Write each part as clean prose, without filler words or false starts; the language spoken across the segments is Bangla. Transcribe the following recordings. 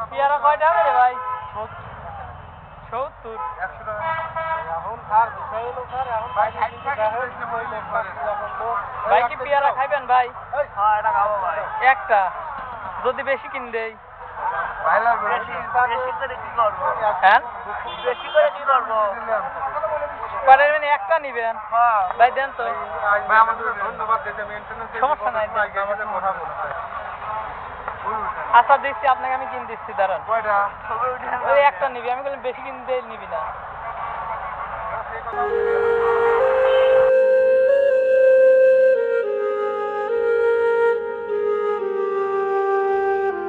পেয়ারা কয় টাকা রে ভাই? 70 100 টাকা এখন খার বিষয় হলো স্যার এখন ভাই ভাই কি পেয়ারা খাইবেন ভাই? হ্যাঁ এটা খাবো ভাই একটা যদি বেশি কিন দেই বেশি করে কি করব হ্যাঁ বেশি করে কি করব পারেন একটা নিবেন হ্যাঁ ভাই দেন তো ভাই আমাদের ধন্যবাদ দিতে মেইনটেনেন্স সমস্যা নাই আমাদের কথা বলতে আচ্ছা দিচ্ছি আপনাকে আমি কিন দিচ্ছি দাঁড়ান কয়টা ছবি উঠে ওই একটা নিবি আমি বললাম বেশি কিন দিয়ে নিবি না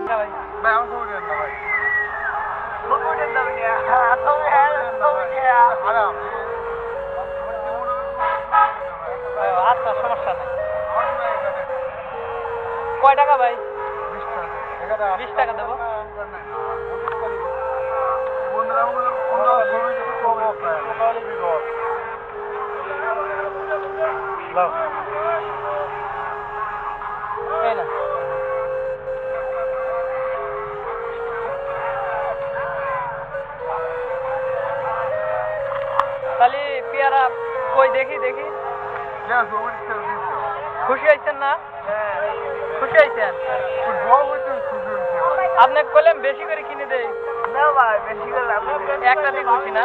ভাই ভাই আমার ছবি দেন না ভাই ছবি উঠে যাবে না ছবি আরাম আচ্ছা সমস্যা নাই কয় টাকা ভাই 20 টাকা দেবো এই না খালি পেয়ারা কই দেখি খুশি হয়েছেন না খুশি হয়েছেন আপনি কইলেন বেশি করে কিনে দেই না ভাই বেশি করে একটা দিয়ে খুশি না